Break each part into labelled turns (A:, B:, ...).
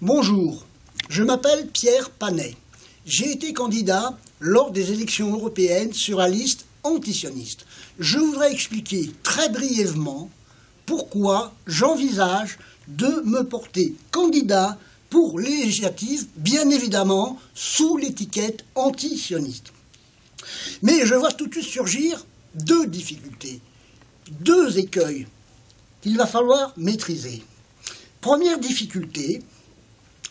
A: Bonjour, je m'appelle Pierre Panet. J'ai été candidat lors des élections européennes sur la liste antisioniste. Je voudrais expliquer très brièvement pourquoi j'envisage de me porter candidat pour les législatives, bien évidemment sous l'étiquette antisioniste. Mais je vois tout de suite surgir deux difficultés, deux écueils qu'il va falloir maîtriser. Première difficulté,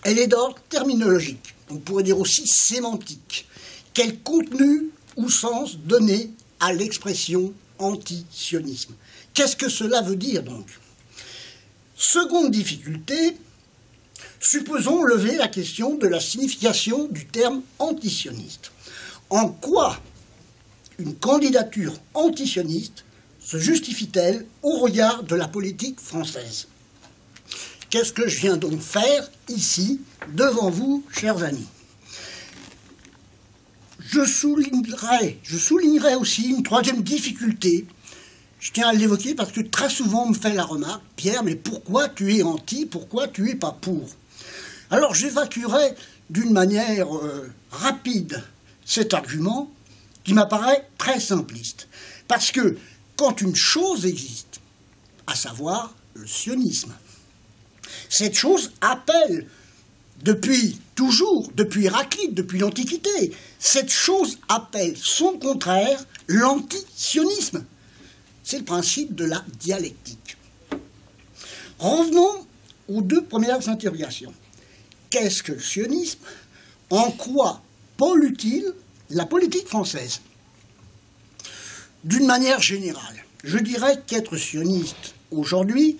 A: elle est d'ordre terminologique, on pourrait dire aussi sémantique. Quel contenu ou sens donner à l'expression antisionisme? Qu'est-ce que cela veut dire donc? Seconde difficulté, supposons lever la question de la signification du terme antisioniste. En quoi une candidature antisioniste se justifie-t-elle au regard de la politique française? Qu'est-ce que je viens donc faire ici, devant vous, chers amis? Je soulignerai aussi une troisième difficulté. Je tiens à l'évoquer parce que très souvent on me fait la remarque, Pierre, mais pourquoi tu es anti, pourquoi tu n'es pas pour? Alors j'évacuerai d'une manière rapide cet argument qui m'apparaît très simpliste. Parce que quand une chose existe, à savoir le sionisme, cette chose appelle, depuis toujours, depuis Héraclite, depuis l'Antiquité, cette chose appelle son contraire, l'antisionisme. C'est le principe de la dialectique. Revenons aux deux premières interrogations. Qu'est-ce que le sionisme? En quoi pollue-t-il la politique française? D'une manière générale, je dirais qu'être sioniste aujourd'hui,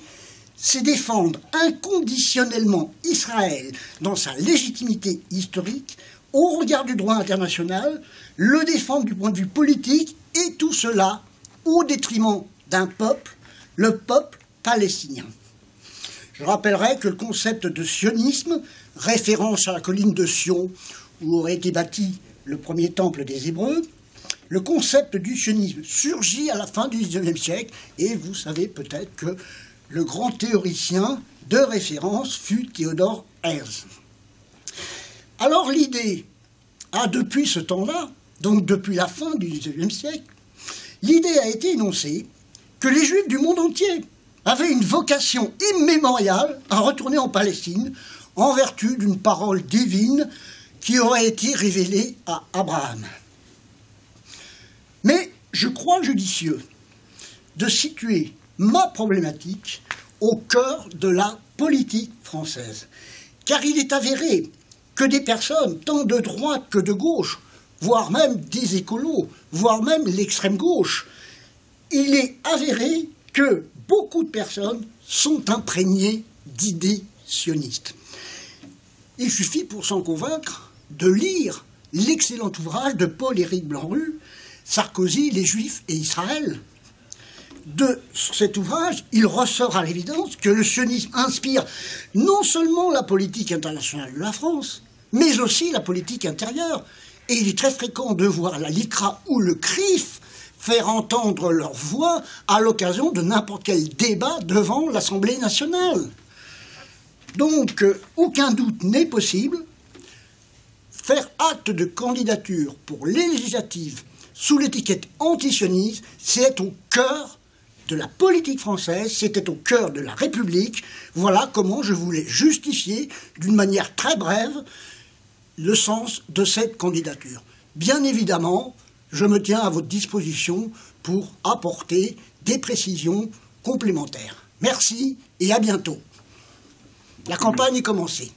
A: c'est défendre inconditionnellement Israël dans sa légitimité historique au regard du droit international, le défendre du point de vue politique, et tout cela au détriment d'un peuple, le peuple palestinien. Je rappellerai que le concept de sionisme, référence à la colline de Sion où aurait été bâti le premier temple des Hébreux, le concept du sionisme surgit à la fin du XIXe siècle, et vous savez peut-être que le grand théoricien de référence fut Theodor Herzl. Alors l'idée a depuis ce temps-là, donc depuis la fin du XIXe siècle, l'idée a été énoncée que les Juifs du monde entier avaient une vocation immémoriale à retourner en Palestine en vertu d'une parole divine qui aurait été révélée à Abraham. Mais je crois judicieux de situer ma problématique au cœur de la politique française. Car il est avéré que des personnes, tant de droite que de gauche, voire même des écolos, voire même l'extrême gauche, il est avéré que beaucoup de personnes sont imprégnées d'idées sionistes. Il suffit pour s'en convaincre de lire l'excellent ouvrage de Paul-Éric Blanc-Rue, Sarkozy, les Juifs et Israël. De cet ouvrage, il ressort à l'évidence que le sionisme inspire non seulement la politique internationale de la France, mais aussi la politique intérieure. Et il est très fréquent de voir la LICRA ou le CRIF faire entendre leur voix à l'occasion de n'importe quel débat devant l'Assemblée nationale. Donc, aucun doute n'est possible. Faire acte de candidature pour les législatives sous l'étiquette antisioniste, c'est au cœur de la politique française, c'était au cœur de la République. Voilà comment je voulais justifier d'une manière très brève le sens de cette candidature. Bien évidemment, je me tiens à votre disposition pour apporter des précisions complémentaires. Merci et à bientôt. La campagne est commencée.